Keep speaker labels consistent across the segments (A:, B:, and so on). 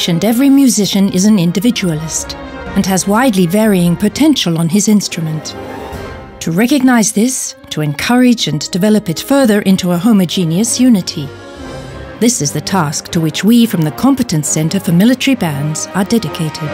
A: mentioned, every musician is an individualist and has widely varying potential on his instrument. To recognize this, to encourage and develop it further into a homogeneous unity. This is the task to which we from the Competence Center for Military Bands are dedicated.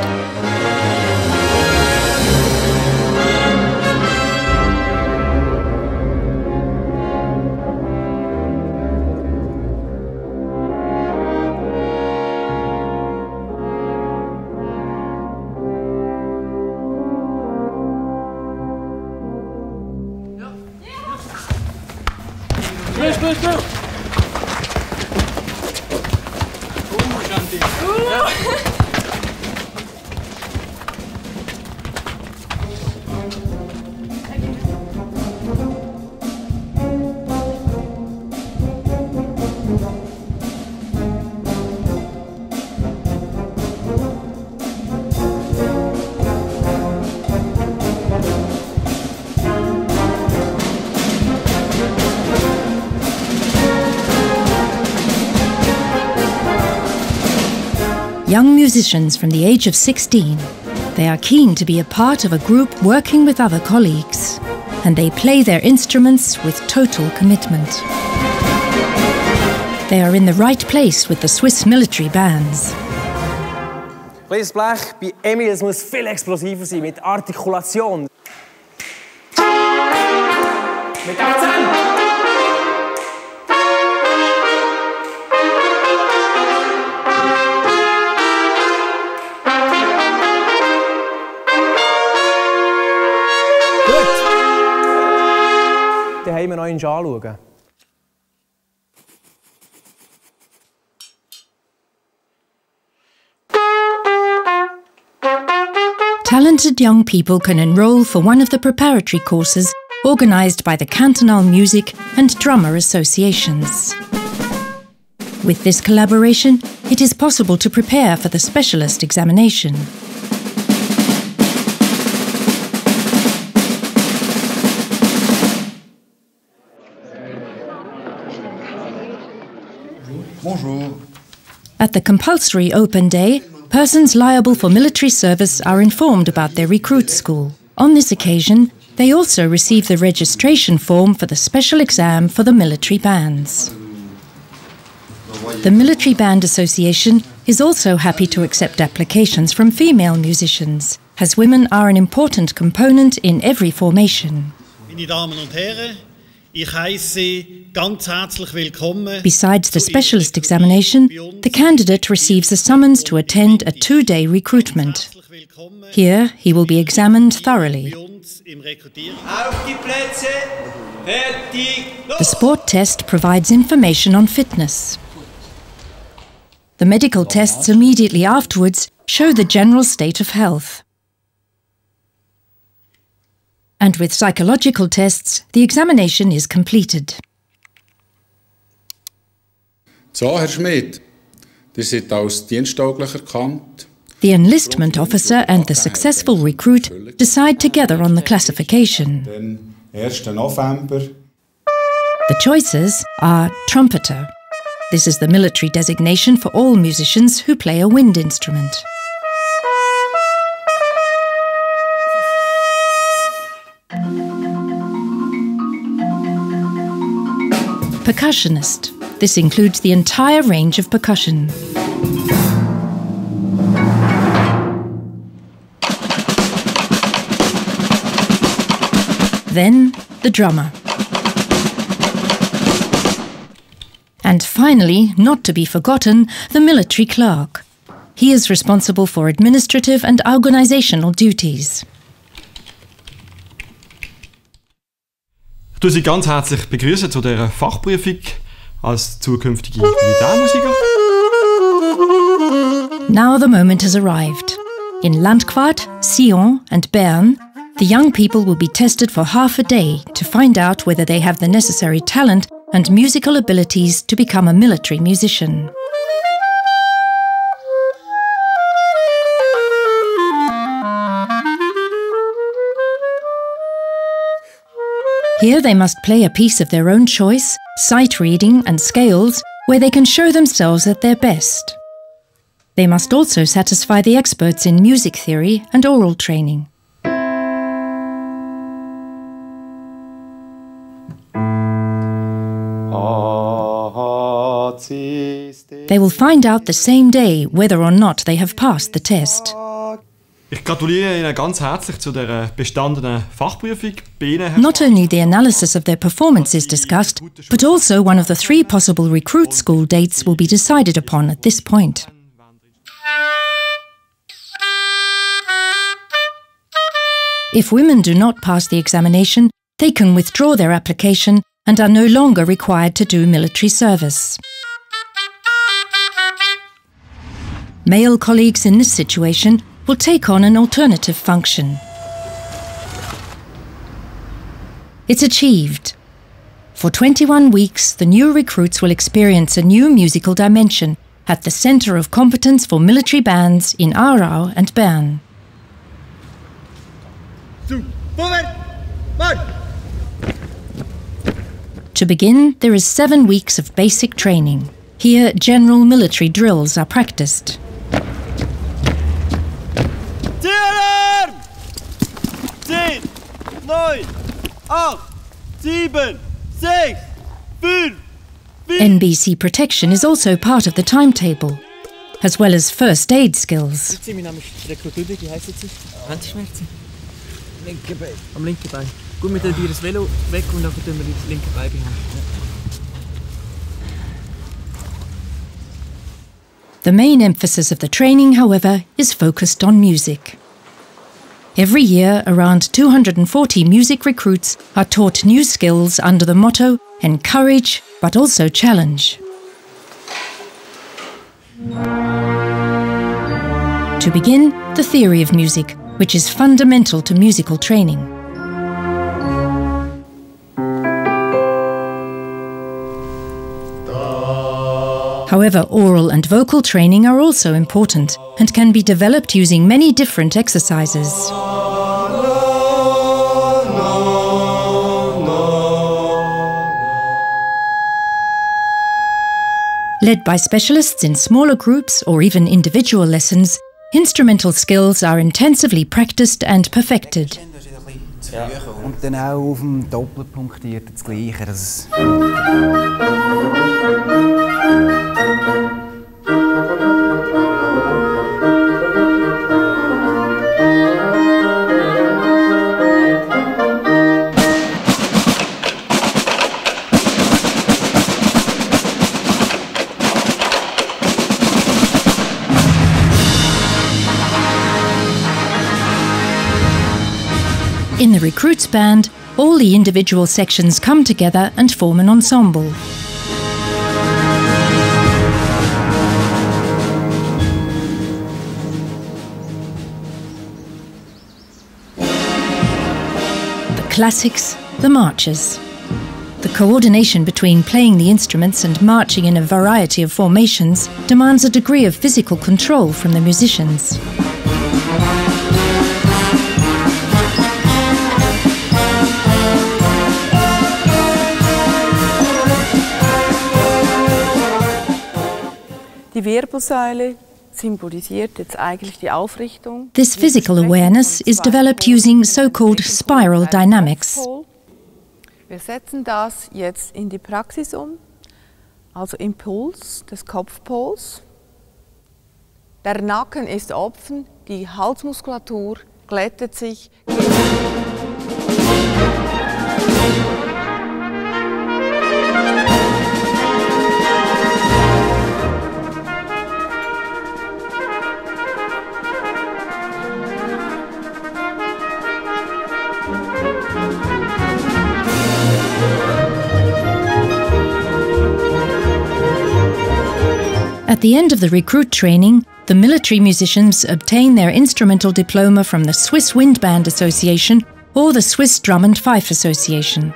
A: Young musicians from the age of 16, they are keen to be a part of a group working with other colleagues, and they play their instruments with total commitment. They are in the right place with the Swiss military bands.
B: Kleines Blech, bei Emil es muss viel explosiver sein, mit Artikulation. Mit Akzent! Daheim noch einmal anschauen.
A: Talented young people can enroll for one of the preparatory courses organised by the cantonal music and drummer associations. With this collaboration, it is possible to prepare for the specialist examination.
C: Bonjour.
A: At the compulsory open day, persons liable for military service are informed about their recruit school. On this occasion, they also receive the registration form for the special exam for the military bands. The Military Band Association is also happy to accept applications from female musicians, as women are an important component in every formation.
D: Meine Damen und Herren, ich heiße Sie ganz herzlich willkommen.
A: Besides the specialist examination, the candidate receives a summons to attend a 2-day recruitment. Here, he will be examined thoroughly.
D: Auf die Plätze, fertig, los!
A: The sport test provides information on fitness. The medical tests immediately afterwards show the general state of health. And with psychological tests, the examination is completed.
C: So, Herr Schmidt, ihr seid als diensttauglich erkannt.
A: The enlistment officer and the successful recruit decide together on the classification.
C: Dann 1. November.
A: The choices are trumpeter. This is the military designation for all musicians who play a wind instrument. Percussionist. This includes the entire range of percussion. Then, the drummer. And finally, not to be forgotten, the military clerk. He is responsible for administrative and organizational duties.
E: Ich begrüße Sie ganz herzlich zu dieser Fachprüfung als zukünftige Militärmusiker.
A: Now the moment has arrived. In Landquart, Sion and Bern, the young people will be tested for half a day to find out whether they have the necessary talent and musical abilities to become a military musician. Here they must play a piece of their own choice, sight reading and scales, where they can show themselves at their best. They must also satisfy the experts in music theory and oral training. They will find out the same day whether or not they have passed the test.
E: Ich gratuliere Ihnen ganz herzlich zu der bestandenen Fachprüfung.
A: Not only the analysis of their performance is discussed, but also one of the 3 possible recruit school dates will be decided upon at this point. If women do not pass the examination, they can withdraw their application and are no longer required to do military service. Male colleagues in this situation will take on an alternative function. It's achieved. For 21 weeks, the new recruits will experience a new musical dimension at the Centre of Competence for Military Bands in Aarau and Bern. To begin, there is 7 weeks of basic training. Here, general military drills are practiced.
F: Alarm! 10, 9, 8, 7, 6, 5, 4.
A: NBC protection is also part of the timetable, as well as first aid skills.
B: Jetzt sind wir nämlich Rekrutierung, wie heisst sie? Handschmerzen? Linke Bein. Am linken Bein. Gut, wir tun dir das Velo weg und dann tun wir das linke Bein behalten.
A: The main emphasis of the training, however, is focused on music. Every year, around 240 music recruits are taught new skills under the motto "Encourage, but also challenge." To begin, the theory of music, which is fundamental to musical training. However, oral and vocal training are also important and can be developed using many different exercises. Led by specialists in smaller groups or even individual lessons, instrumental skills are intensively practiced and perfected.
G: Ja. Und dann auch auf dem Doppelpunktiert das Gleiche.
A: In the recruits band, all the individual sections come together and form an ensemble. The classics, the marches. The coordination between playing the instruments and marching in a variety of formations demands a degree of physical control from the musicians.
H: Die Wirbelsäule symbolisiert jetzt eigentlich die Aufrichtung.
A: This physical awareness is developed using so-called spiral dynamics.
H: Wir setzen das jetzt in die Praxis um, also Impuls des Kopfpols. Der Nacken ist offen, die Halsmuskulatur glättet sich.
A: At the end of the recruit training, the military musicians obtain their instrumental diploma from the Swiss Wind Band Association or the Swiss Drum and Fife Association.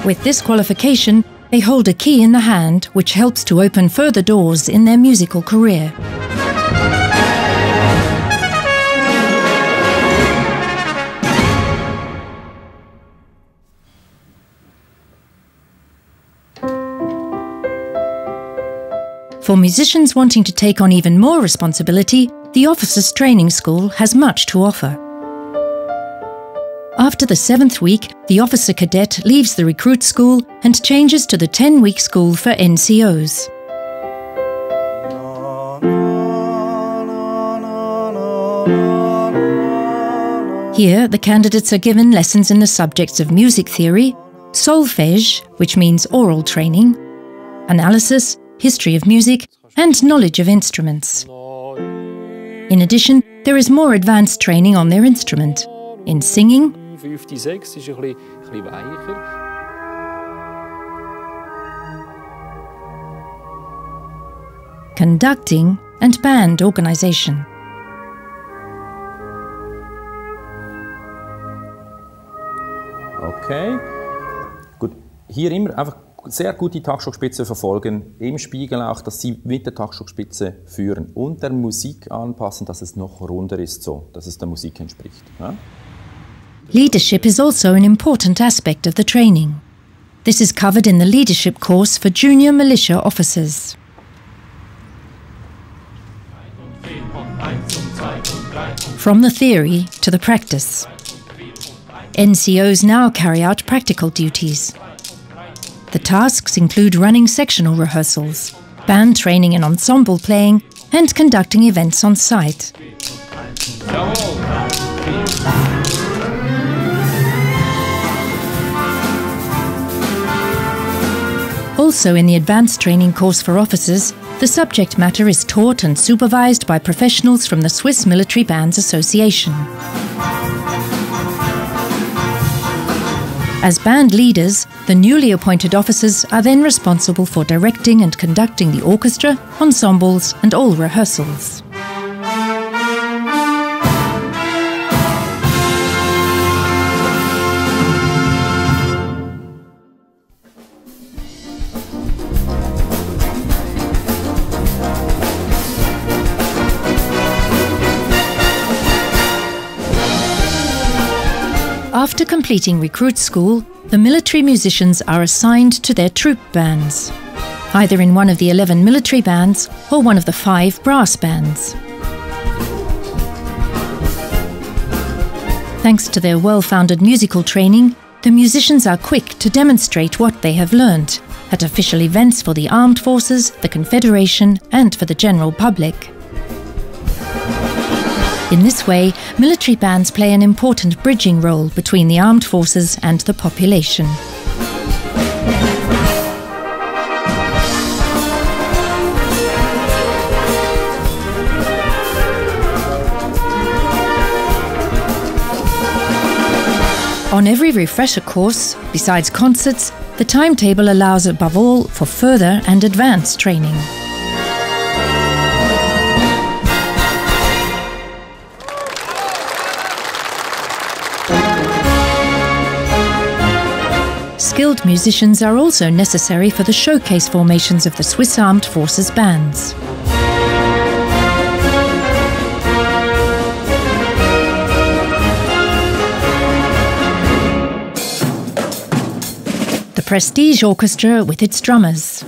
A: With this qualification, they hold a key in the hand which helps to open further doors in their musical career. For musicians wanting to take on even more responsibility, the Officers' Training School has much to offer. After the 7th week, the officer cadet leaves the recruit school and changes to the 10-week school for NCOs. Here, the candidates are given lessons in the subjects of music theory, solfège, which means oral training, analysis, history of music, and knowledge of instruments. In addition, there is more advanced training on their instrument, in singing, conducting, and band organisation.
I: Okay. Gut. Hier immer einfach sehr gut die Taktstockspitze verfolgen, im Spiegel auch, dass Sie mit der Taktstockspitze führen und der Musik anpassen, dass es noch runder ist, so, dass es der Musik entspricht. Ja?
A: Leadership is also an important aspect of the training. This is covered in the leadership course for junior militia officers. From the theory to the practice. NCOs now carry out practical duties. The tasks include running sectional rehearsals, band training and ensemble playing, and conducting events on site. Also in the advanced training course for officers, the subject matter is taught and supervised by professionals from the Swiss Military Bands Association. As band leaders, the newly appointed officers are then responsible for directing and conducting the orchestra, ensembles, and all rehearsals. After completing recruit school, the military musicians are assigned to their troop bands, either in one of the 11 military bands or one of the 5 brass bands. Thanks to their well-founded musical training, the musicians are quick to demonstrate what they have learned at official events for the armed forces, the Confederation, and for the general public. In this way, military bands play an important bridging role between the armed forces and the population. On every refresher course, besides concerts, the timetable allows above all for further and advanced training. Skilled musicians are also necessary for the showcase formations of the Swiss Armed Forces bands. The Prestige Orchestra with its drummers.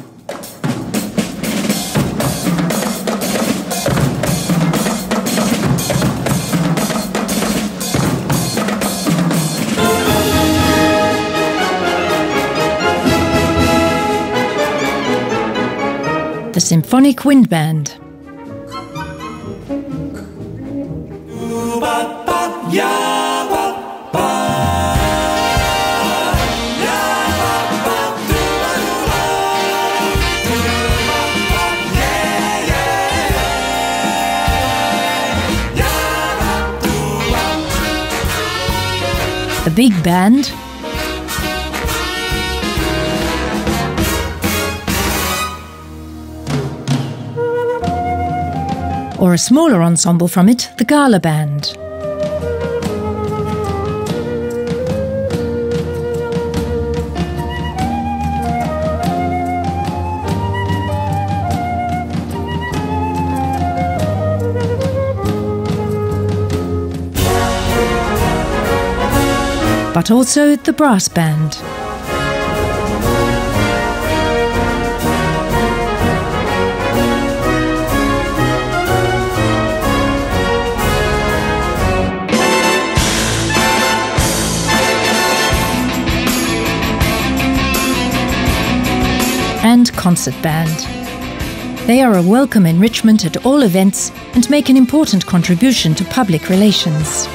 A: The Symphonic Wind Band. The Big Band. Or a smaller ensemble from it, the Gala Band. But also the Brass Band. and concert band. They are a welcome enrichment at all events and make an important contribution to public relations.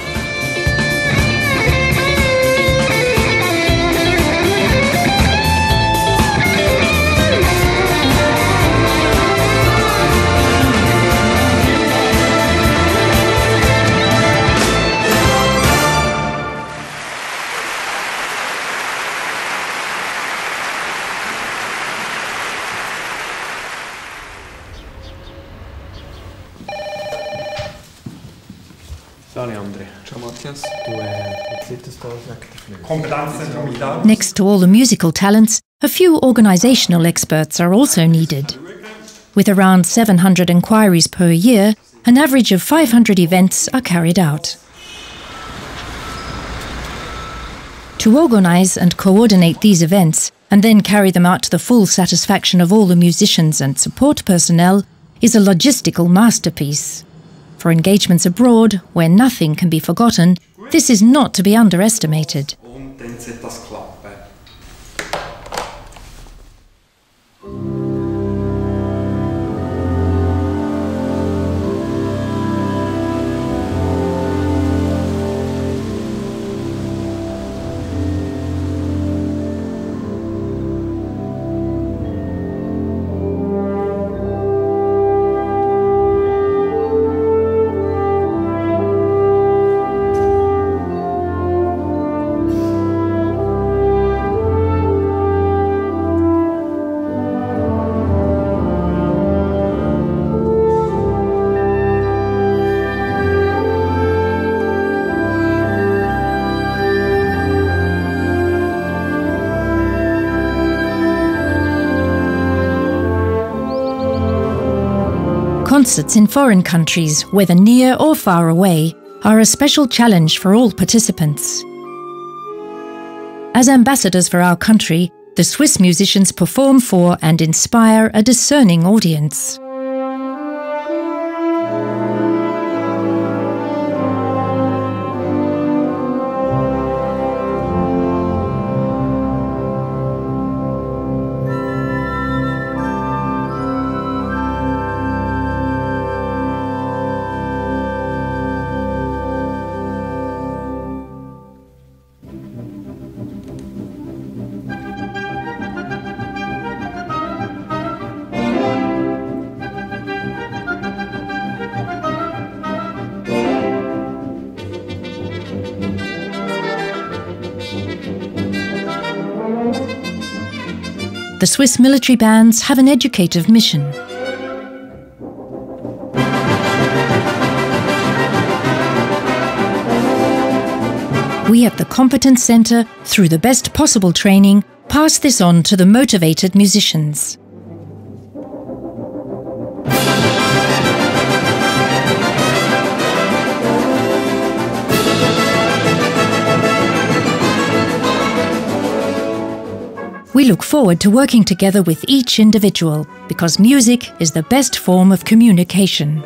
J: Sali André. Ciao Matthias. Du, wie sieht das da aus? Kompetenzzentrum.
A: Next to all the musical talents, a few organisational experts are also needed. With around 700 inquiries per year, an average of 500 events are carried out. To organise and coordinate these events, and then carry them out to the full satisfaction of all the musicians and support personnel, is a logistical masterpiece. For engagements abroad, where nothing can be forgotten, this is not to be underestimated. Concerts in foreign countries, whether near or far away, are a special challenge for all participants. As ambassadors for our country, the Swiss musicians perform for and inspire a discerning audience. The Swiss military bands have an educative mission. We at the Competence Centre, through the best possible training, pass this on to the motivated musicians. We look forward to working together with each individual, because music is the best form of communication.